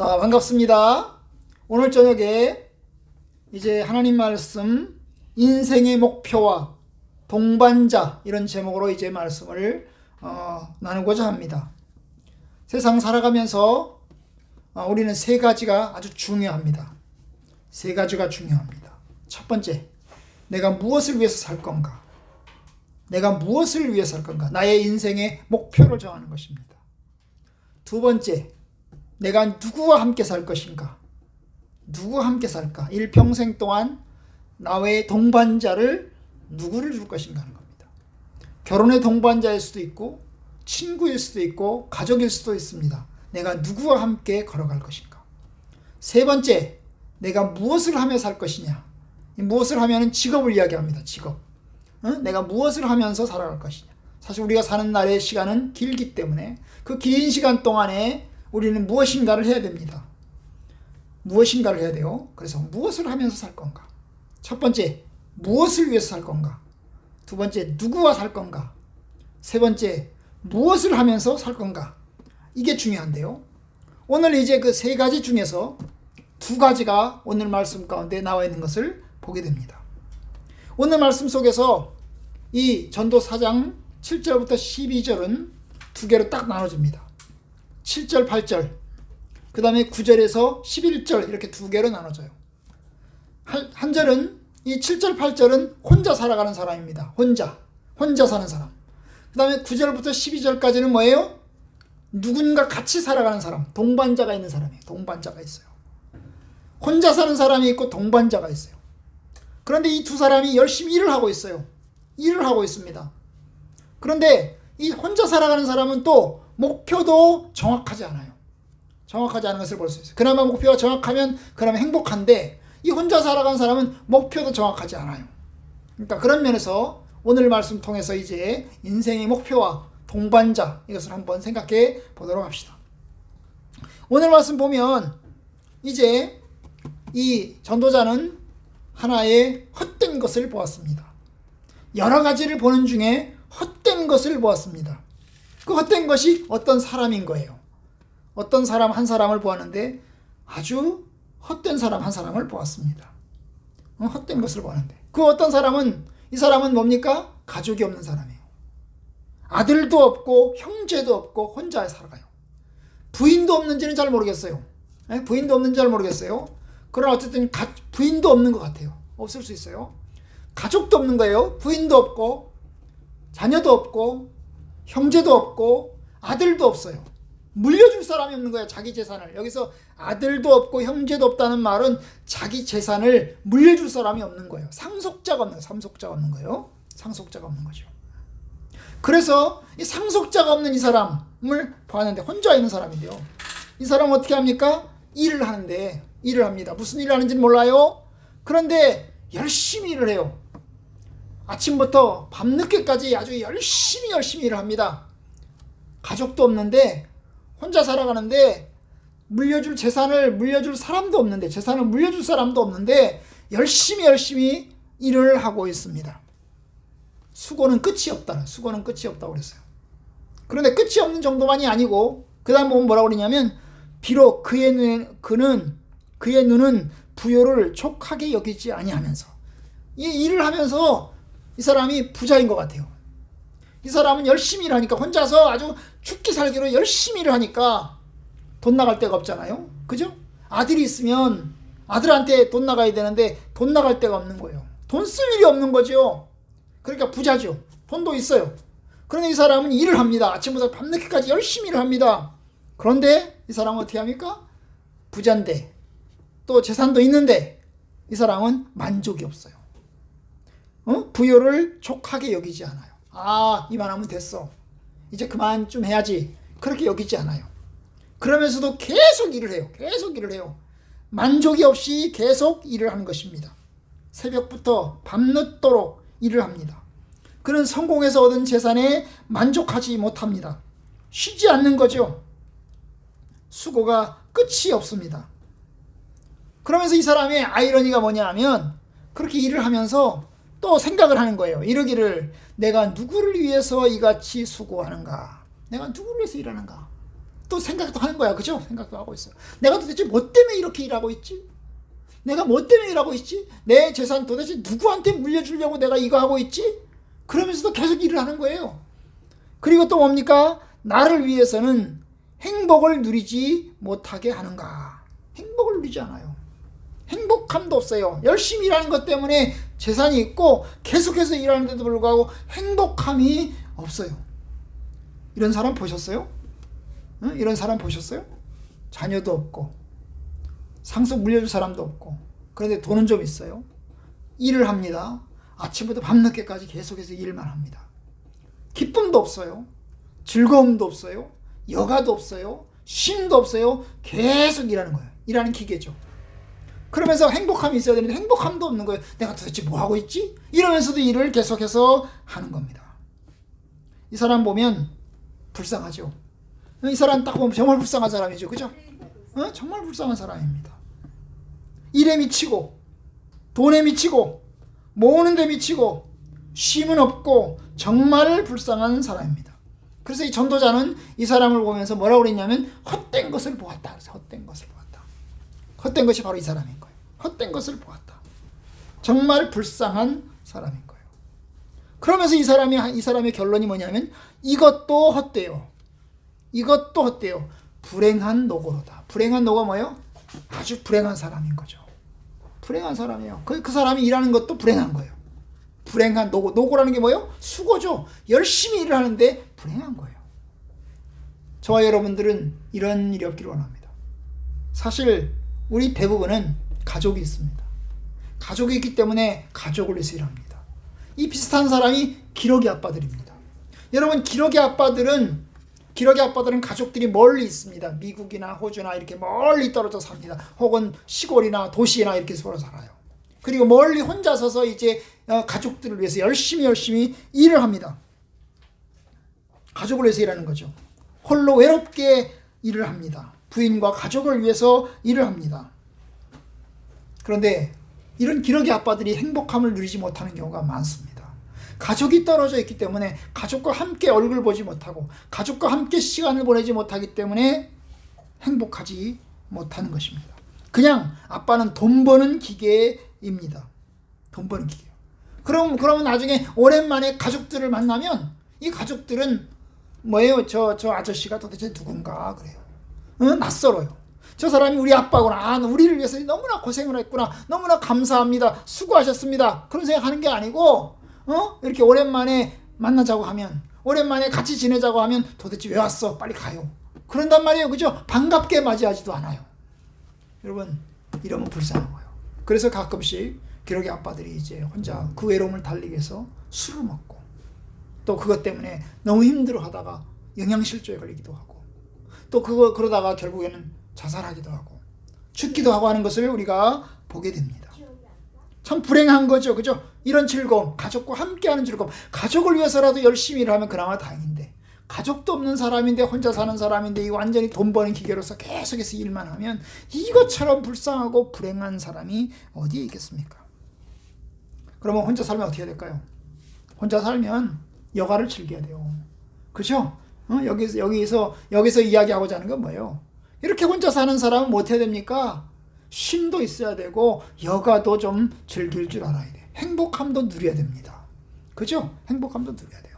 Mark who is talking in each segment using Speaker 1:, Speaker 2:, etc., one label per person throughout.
Speaker 1: 자, 반갑습니다. 오늘 저녁에 이제 하나님 말씀 인생의 목표와 동반자 이런 제목으로 이제 말씀을 나누고자 합니다. 세상 살아가면서 우리는 세 가지가 아주 중요합니다. 세 가지가 중요합니다. 첫 번째, 내가 무엇을 위해서 살 건가? 내가 무엇을 위해서 살 건가? 나의 인생의 목표를 정하는 것입니다. 두 번째, 내가 누구와 함께 살 것인가? 누구와 함께 살까? 일평생 동안 나의 동반자를 누구를 줄 것인가 하는 겁니다. 결혼의 동반자일 수도 있고 친구일 수도 있고 가족일 수도 있습니다. 내가 누구와 함께 걸어갈 것인가? 세 번째, 내가 무엇을 하며 살 것이냐? 무엇을 하면은 직업을 이야기합니다. 직업. 내가 무엇을 하면서 살아갈 것이냐? 사실 우리가 사는 날의 시간은 길기 때문에 그 긴 시간 동안에 우리는 무엇인가를 해야 됩니다. 무엇인가를 해야 돼요. 그래서 무엇을 하면서 살 건가? 첫 번째, 무엇을 위해서 살 건가? 두 번째, 누구와 살 건가? 세 번째, 무엇을 하면서 살 건가? 이게 중요한데요. 오늘 이제 그 세 가지 중에서 두 가지가 오늘 말씀 가운데 나와 있는 것을 보게 됩니다. 오늘 말씀 속에서 이 전도 4장 7절부터 12절은 두 개로 딱 나눠집니다. 7절, 8절, 그 다음에 9절에서 11절 이렇게 두 개로 나눠져요. 한 절은 이 7절, 8절은 혼자 살아가는 사람입니다. 혼자 사는 사람. 그 다음에 9절부터 12절까지는 뭐예요? 누군가 같이 살아가는 사람, 동반자가 있는 사람이에요. 동반자가 있어요. 혼자 사는 사람이 있고 동반자가 있어요. 그런데 이 두 사람이 열심히 일을 하고 있어요. 일을 하고 있습니다. 그런데 이 혼자 살아가는 사람은 또 목표도 정확하지 않아요. 정확하지 않은 것을 볼 수 있어요. 그나마 목표가 정확하면 그나마 행복한데 이 혼자 살아가는 사람은 목표도 정확하지 않아요. 그러니까 그런 면에서 오늘 말씀 통해서 이제 인생의 목표와 동반자 이것을 한번 생각해 보도록 합시다. 오늘 말씀 보면 이제 이 전도자는 하나의 헛된 것을 보았습니다. 여러 가지를 보는 중에 헛된 것을 보았습니다. 그 헛된 것이 어떤 사람인 거예요. 어떤 사람 한 사람을 보았는데 아주 헛된 사람 한 사람을 보았습니다. 헛된 것을 보았는데 그 어떤 사람은 이 사람은 뭡니까? 가족이 없는 사람이에요. 아들도 없고 형제도 없고 혼자 살아가요. 부인도 없는지는 잘 모르겠어요. 부인도 없는지 잘 모르겠어요. 그러나 어쨌든 부인도 없는 것 같아요. 없을 수 있어요. 가족도 없는 거예요. 부인도 없고 자녀도 없고 형제도 없고 아들도 없어요. 물려줄 사람이 없는 거예요. 자기 재산을. 여기서 아들도 없고 형제도 없다는 말은 자기 재산을 물려줄 사람이 없는 거예요. 상속자가 없는 거예요. 상속자가 없는 거예요. 상속자가 없는 거죠. 그래서 이 상속자가 없는 이 사람을 보았는데 혼자 있는 사람인데요. 이 사람은 어떻게 합니까? 일을 하는데 일을 합니다. 무슨 일을 하는지는 몰라요. 그런데 열심히 일을 해요. 아침부터 밤늦게까지 아주 열심히 일을 합니다. 가족도 없는데 혼자 살아가는데 물려줄 재산을 물려줄 사람도 없는데 재산을 물려줄 사람도 없는데 열심히 일을 하고 있습니다. 수고는 끝이 없다. 수고는 끝이 없다고 그랬어요. 그런데 끝이 없는 정도만이 아니고 그 다음 보면 뭐라고 그러냐면 비록 그의 눈은 부요를 촉하게 여기지 아니하면서 이 일을 하면서 이 사람이 부자인 것 같아요. 이 사람은 열심히 일하니까 혼자서 아주 죽기 살기로 열심히 일을 하니까 돈 나갈 데가 없잖아요. 그죠? 아들이 있으면 아들한테 돈 나가야 되는데 돈 나갈 데가 없는 거예요. 돈 쓸 일이 없는 거죠. 그러니까 부자죠. 돈도 있어요. 그런데 이 사람은 일을 합니다. 아침부터 밤늦게까지 열심히 일을 합니다. 그런데 이 사람은 어떻게 합니까? 부자인데 또 재산도 있는데 이 사람은 만족이 없어요. 부요를 촉하게 여기지 않아요. 이만하면 됐어. 이제 그만 좀 해야지. 그렇게 여기지 않아요. 그러면서도 계속 일을 해요. 만족이 없이 계속 일을 하는 것입니다. 새벽부터 밤늦도록 일을 합니다. 그는 성공해서 얻은 재산에 만족하지 못합니다. 쉬지 않는 거죠. 수고가 끝이 없습니다. 그러면서 이 사람의 아이러니가 뭐냐 하면 그렇게 일을 하면서 또 생각을 하는 거예요. 이러기를 내가 누구를 위해서 이같이 수고하는가? 내가 누구를 위해서 일하는가? 또 생각도 하는 거야. 그죠? 생각도 하고 있어요. 내가 도대체 뭐 때문에 이렇게 일하고 있지? 내가 뭐 때문에 일하고 있지? 내 재산 도대체 누구한테 물려주려고 내가 이거 하고 있지? 그러면서도 계속 일을 하는 거예요. 그리고 또 뭡니까? 나를 위해서는 행복을 누리지 못하게 하는가? 행복을 누리지 않아요. 행복함도 없어요. 열심히 일하는 것 때문에 재산이 있고 계속해서 일하는데도 불구하고 행복함이 없어요. 이런 사람 보셨어요? 응? 이런 사람 보셨어요? 자녀도 없고 상속 물려줄 사람도 없고 그런데 돈은 좀 있어요. 일을 합니다. 아침부터 밤늦게까지 계속해서 일만 합니다. 기쁨도 없어요. 즐거움도 없어요. 여가도 없어요. 쉼도 없어요. 계속 일하는 거예요. 일하는 기계죠. 그러면서 행복함이 있어야 되는데 행복함도 없는 거예요. 내가 도대체 뭐 하고 있지? 이러면서도 일을 계속해서 하는 겁니다. 이 사람 보면 불쌍하죠. 이 사람 딱 보면 정말 불쌍한 사람이죠. 그죠? 정말 불쌍한 사람입니다. 일에 미치고 돈에 미치고 모으는 데 미치고 쉼은 없고 정말 불쌍한 사람입니다. 그래서 이 전도자는 이 사람을 보면서 뭐라고 그랬냐면 헛된 것을 보았다. 헛된 것을 보았다. 헛된 것이 바로 이 사람인 거예요. 헛된 것을 보았다. 정말 불쌍한 사람인 거예요. 그러면서 이 사람의 결론이 뭐냐면 이것도 헛되요. 이것도 헛되요. 불행한 노고로다. 불행한 노고가 뭐예요? 아주 불행한 사람인 거죠. 불행한 사람이에요. 그 사람이 일하는 것도 불행한 거예요. 불행한 노고. 노고라는 게 뭐예요? 수고죠. 열심히 일을 하는데 불행한 거예요. 저와 여러분들은 이런 일이 없기를 원합니다. 사실 우리 대부분은 가족이 있습니다. 가족이 있기 때문에 가족을 위해서 일합니다. 이 비슷한 사람이 기러기 아빠들입니다. 여러분 기러기 아빠들은 가족들이 멀리 있습니다. 미국이나 호주나 이렇게 멀리 떨어져 삽니다. 혹은 시골이나 도시나 이렇게 서로 살아요. 그리고 멀리 혼자 서서 이제 가족들을 위해서 열심히 일을 합니다. 가족을 위해서 일하는 거죠. 홀로 외롭게 일을 합니다. 부인과 가족을 위해서 일을 합니다. 그런데 이런 기러기 아빠들이 행복함을 누리지 못하는 경우가 많습니다. 가족이 떨어져 있기 때문에 가족과 함께 얼굴 보지 못하고 가족과 함께 시간을 보내지 못하기 때문에 행복하지 못하는 것입니다. 그냥 아빠는 돈 버는 기계입니다. 돈 버는 기계. 그러면 나중에 오랜만에 가족들을 만나면 이 가족들은 뭐예요? 저 아저씨가 도대체 누군가 그래요. 낯설어요. 저 사람이 우리 아빠구나. 우리를 위해서 너무나 고생을 했구나. 너무나 감사합니다. 수고하셨습니다. 그런 생각하는 게 아니고 이렇게 오랜만에 만나자고 하면 오랜만에 같이 지내자고 하면 도대체 왜 왔어? 빨리 가요. 그런단 말이에요. 그죠? 반갑게 맞이하지도 않아요. 여러분 이러면 불쌍한 거예요. 그래서 가끔씩 기러기 아빠들이 이제 혼자 그 외로움을 달리기 위해서 술을 먹고 또 그것 때문에 너무 힘들어하다가 영양실조에 걸리기도 하고 또 그러다가 결국에는 자살하기도 하고 죽기도 하고 하는 것을 우리가 보게 됩니다. 참 불행한 거죠. 그죠? 이런 즐거움, 가족과 함께하는 즐거움, 가족을 위해서라도 열심히 일하면 그나마 다행인데 가족도 없는 사람인데 혼자 사는 사람인데 이 완전히 돈 버는 기계로서 계속해서 일만 하면 이것처럼 불쌍하고 불행한 사람이 어디에 있겠습니까? 그러면 혼자 살면 어떻게 해야 될까요? 혼자 살면 여가를 즐겨야 돼요. 그렇죠? 여기서 이야기하고자 하는 건 뭐예요? 이렇게 혼자 사는 사람은 뭐 해야 됩니까? 쉼도 있어야 되고 여가도 좀 즐길 줄 알아야 돼. 행복함도 누려야 됩니다. 그죠? 행복함도 누려야 돼요.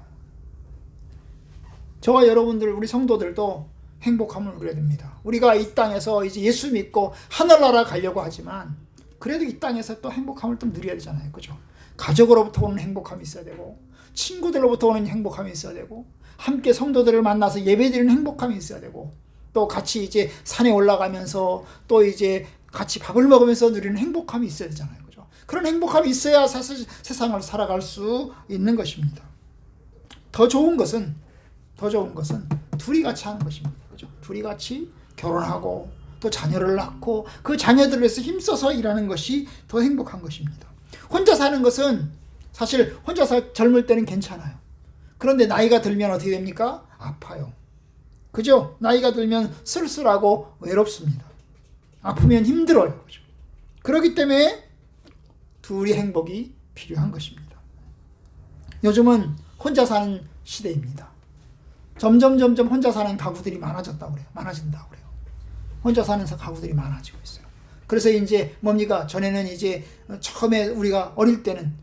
Speaker 1: 저와 여러분들 우리 성도들도 행복함을 누려야 됩니다. 우리가 이 땅에서 이제 예수 믿고 하늘나라 가려고 하지만 그래도 이 땅에서 또 행복함을 좀 누려야 되잖아요. 그죠? 가족으로부터 오는 행복함이 있어야 되고 친구들로부터 오는 행복함이 있어야 되고 함께 성도들을 만나서 예배드리는 행복함이 있어야 되고 또 같이 이제 산에 올라가면서 또 이제 같이 밥을 먹으면서 누리는 행복함이 있어야 되잖아요. 그죠? 그런 행복함이 있어야 사실 세상을 살아갈 수 있는 것입니다. 더 좋은 것은 둘이 같이 하는 것입니다. 그죠? 둘이 같이 결혼하고 또 자녀를 낳고 그 자녀들을 위해서 힘써서 일하는 것이 더 행복한 것입니다. 혼자 사는 것은 사실 혼자 젊을 때는 괜찮아요. 그런데 나이가 들면 어떻게 됩니까? 아파요. 그죠? 나이가 들면 쓸쓸하고 외롭습니다. 아프면 힘들어요. 그죠? 그렇기 때문에 둘이 행복이 필요한 것입니다. 요즘은 혼자 사는 시대입니다. 점점 혼자 사는 가구들이 많아졌다고 그래요. 많아진다고 그래요. 혼자 사는 가구들이 많아지고 있어요. 그래서 이제 뭡니까? 전에는 이제 처음에 우리가 어릴 때는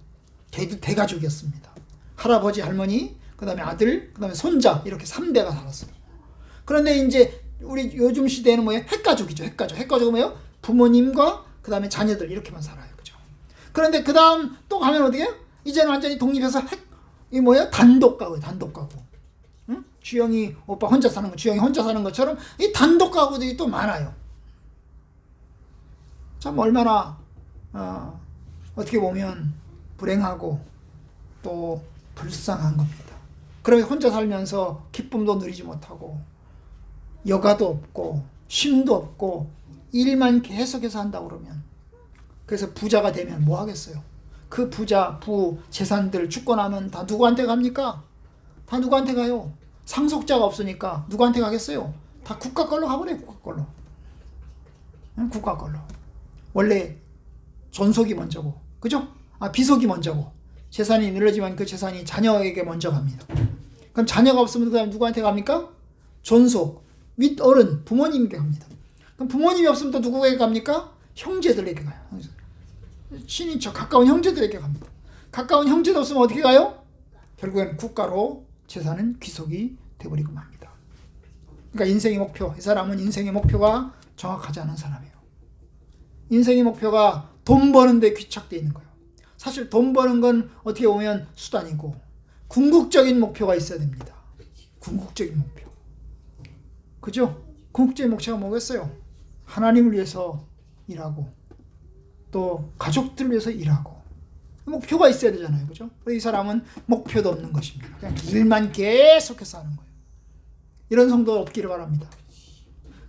Speaker 1: 대가족이었습니다. 할아버지, 할머니, 그 다음에 아들, 그 다음에 손자, 이렇게 3대가 살았어요. 그런데 이제 우리 요즘 시대에는 뭐예요? 핵가족이죠. 핵가족은 뭐예요? 부모님과 그 다음에 자녀들 이렇게만 살아요. 그죠? 그런데 그 다음 또 가면 어떻게 해요? 이제는 완전히 독립해서 이 뭐예요? 단독 가구. 응? 주영이 오빠 혼자 사는 거, 주영이 혼자 사는 것처럼 이 단독 가구들이 또 많아요. 참 얼마나 어떻게 보면 불행하고 또 불쌍한 겁니다. 그러면 혼자 살면서 기쁨도 누리지 못하고 여가도 없고 쉼도 없고 일만 계속해서 한다고 그러면, 그래서 부자가 되면 뭐 하겠어요? 그 재산들 죽고 나면 다 누구한테 갑니까? 다 누구한테 가요? 상속자가 없으니까 누구한테 가겠어요? 다 국가 걸로 가버려요. 국가 걸로. 원래 존속이 먼저고, 그죠? 비속이 먼저고, 재산이 늘어지면 그 재산이 자녀에게 먼저 갑니다. 그럼 자녀가 없으면 그다음 누구한테 갑니까? 존속, 윗어른, 부모님께 갑니다. 그럼 부모님이 없으면 또 누구에게 갑니까? 형제들에게 가요. 친인척, 가까운 형제들에게 갑니다. 가까운 형제도 없으면 어떻게 가요? 결국엔 국가로 재산은 귀속이 돼버리고 맙니다. 그러니까 인생의 목표, 이 사람은 인생의 목표가 정확하지 않은 사람이에요. 인생의 목표가 돈 버는 데 귀착되어 있는 거예요. 사실 돈 버는 건 어떻게 보면 수단이고 궁극적인 목표가 있어야 됩니다. 궁극적인 목표. 그죠? 궁극적인 목표가 뭐겠어요? 하나님을 위해서 일하고 또 가족들을 위해서 일하고 목표가 있어야 되잖아요. 그죠? 이 사람은 목표도 없는 것입니다. 그냥 일만 계속해서 하는 거예요. 이런 성도 없기를 바랍니다.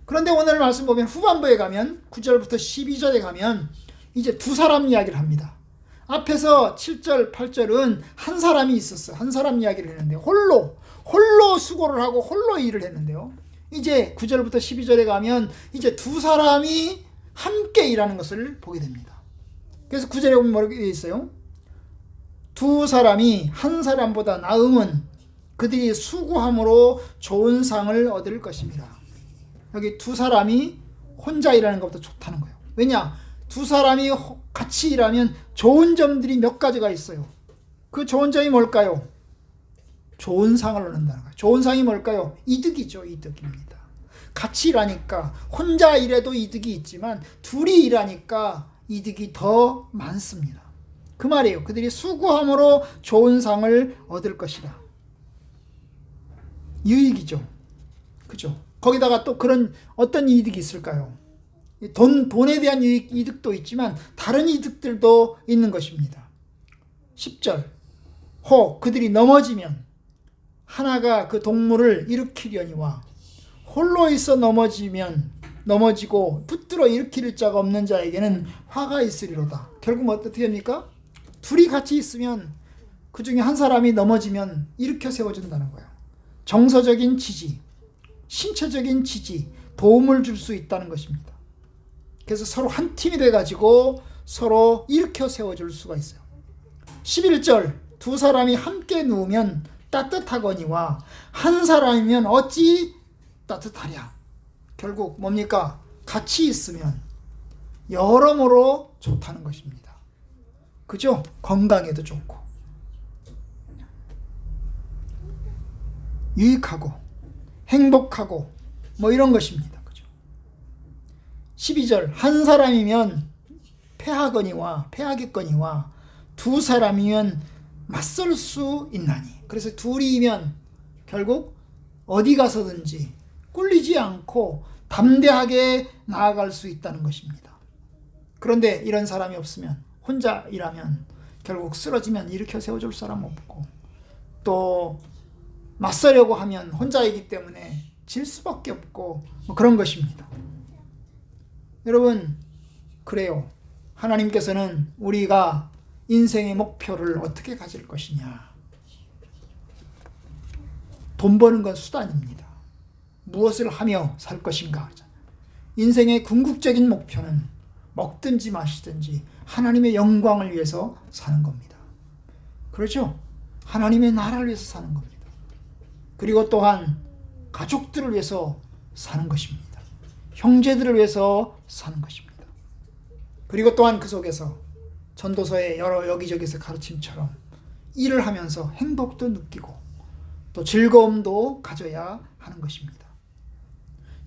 Speaker 1: 그런데 오늘 말씀 보면 후반부에 가면 9절부터 12절에 가면 이제 두 사람 이야기를 합니다. 앞에서 7절, 8절은 한 사람이 있었어요. 한 사람 이야기를 했는데 홀로 수고를 하고 홀로 일을 했는데요. 이제 9절부터 12절에 가면 이제 두 사람이 함께 일하는 것을 보게 됩니다. 그래서 9절에 보면 뭐라고 있어요? 두 사람이 한 사람보다 나음은 그들이 수고함으로 좋은 상을 얻을 것입니다. 여기 두 사람이 혼자 일하는 것보다 좋다는 거예요. 왜냐? 두 사람이 같이 일하면 좋은 점들이 몇 가지가 있어요. 그 좋은 점이 뭘까요? 좋은 상을 얻는다는 거예요. 좋은 상이 뭘까요? 이득이죠. 이득입니다. 같이 일하니까 혼자 일해도 이득이 있지만 둘이 일하니까 이득이 더 많습니다. 그 말이에요. 그들이 수고함으로 좋은 상을 얻을 것이다. 유익이죠. 그죠? 거기다가 또 그런 어떤 이득이 있을까요? 돈에 대한 이득도 있지만 다른 이득들도 있는 것입니다. 10절 혹 그들이 넘어지면 하나가 그 동물을 일으키려니와 홀로 있어 넘어지고 붙들어 일으킬 자가 없는 자에게는 화가 있으리로다. 결국 어떻게 됩니까? 둘이 같이 있으면 그 중에 한 사람이 넘어지면 일으켜 세워준다는 거예요. 정서적인 지지, 신체적인 지지, 도움을 줄 수 있다는 것입니다. 그래서 서로 한 팀이 돼가지고 서로 일으켜 세워줄 수가 있어요. 11절 두 사람이 함께 누우면 따뜻하거니와 한 사람이면 어찌 따뜻하랴. 결국 뭡니까? 같이 있으면 여러모로 좋다는 것입니다. 그죠? 건강에도 좋고 유익하고 행복하고 뭐 이런 것입니다. 그죠? 12절 한 사람이면 패하겠거니와 두 사람이면 맞설 수 있나니. 그래서 둘이면 결국 어디 가서든지 꿀리지 않고 담대하게 나아갈 수 있다는 것입니다. 그런데 이런 사람이 없으면 혼자 일하면 결국 쓰러지면 일으켜 세워줄 사람 없고 또 맞서려고 하면 혼자이기 때문에 질 수밖에 없고 뭐 그런 것입니다. 여러분 그래요. 하나님께서는 우리가 인생의 목표를 어떻게 가질 것이냐. 돈 버는 건 수단입니다. 무엇을 하며 살 것인가. 인생의 궁극적인 목표는 먹든지 마시든지 하나님의 영광을 위해서 사는 겁니다. 그렇죠? 하나님의 나라를 위해서 사는 겁니다. 그리고 또한 가족들을 위해서 사는 것입니다. 형제들을 위해서 사는 것입니다. 그리고 또한 그 속에서 전도서의 여러 여기저기서 가르침처럼 일을 하면서 행복도 느끼고 또 즐거움도 가져야 하는 것입니다.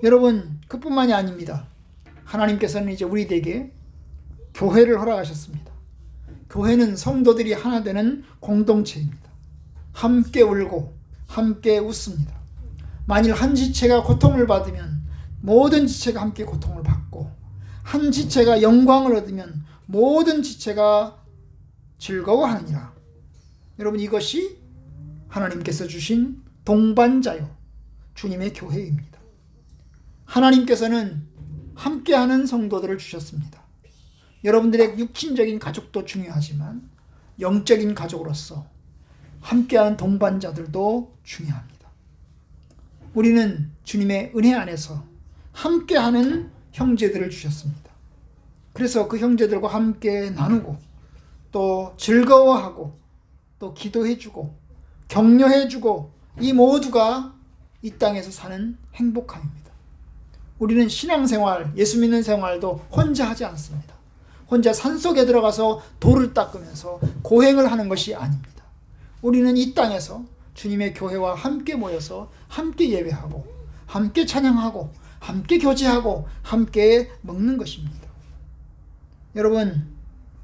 Speaker 1: 여러분, 그뿐만이 아닙니다. 하나님께서는 이제 우리에게 교회를 허락하셨습니다. 교회는 성도들이 하나 되는 공동체입니다. 함께 울고 함께 웃습니다. 만일 한 지체가 고통을 받으면 모든 지체가 함께 고통을 받고, 한 지체가 영광을 얻으면 모든 지체가 즐거워하느니라. 여러분, 이것이 하나님께서 주신 동반자요 주님의 교회입니다. 하나님께서는 함께하는 성도들을 주셨습니다. 여러분들의 육신적인 가족도 중요하지만 영적인 가족으로서 함께하는 동반자들도 중요합니다. 우리는 주님의 은혜 안에서 함께하는 형제들을 주셨습니다. 그래서 그 형제들과 함께 나누고 또 즐거워하고 또 기도해주고 격려해주고, 이 모두가 이 땅에서 사는 행복함입니다. 우리는 신앙생활, 예수 믿는 생활도 혼자 하지 않습니다. 혼자 산속에 들어가서 돌을 닦으면서 고행을 하는 것이 아닙니다. 우리는 이 땅에서 주님의 교회와 함께 모여서 함께 예배하고 함께 찬양하고 함께 교제하고 함께 먹는 것입니다. 여러분,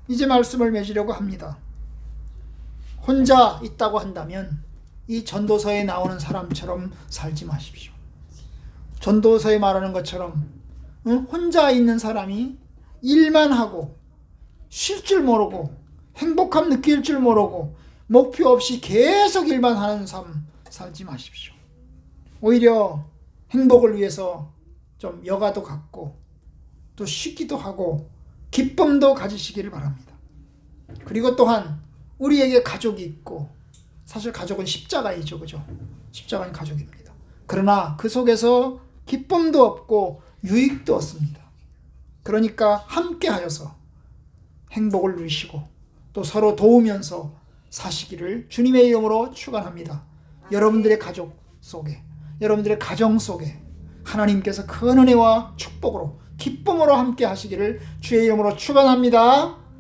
Speaker 1: 이제 말씀을 맺으려고 합니다. 혼자 있다고 한다면 이 전도서에 나오는 사람처럼 살지 마십시오. 전도서에 말하는 것처럼 혼자 있는 사람이 일만 하고 쉴 줄 모르고 행복함 느낄 줄 모르고 목표 없이 계속 일만 하는 삶 살지 마십시오. 오히려 행복을 위해서 좀 여가도 갖고 또 쉬기도 하고 기쁨도 가지시기를 바랍니다. 그리고 또한 우리에게 가족이 있고, 사실 가족은 십자가이죠, 그죠? 십자가는 가족입니다. 그러나 그 속에서 기쁨도 없고 유익도 없습니다. 그러니까 함께 하여서 행복을 누리시고 또 서로 도우면서 사시기를 주님의 이름으로 축원합니다. 여러분들의 가족 속에, 여러분들의 가정 속에 하나님께서 큰 은혜와 축복으로 기쁨으로 함께 하시기를 주의 이름으로 축원합니다.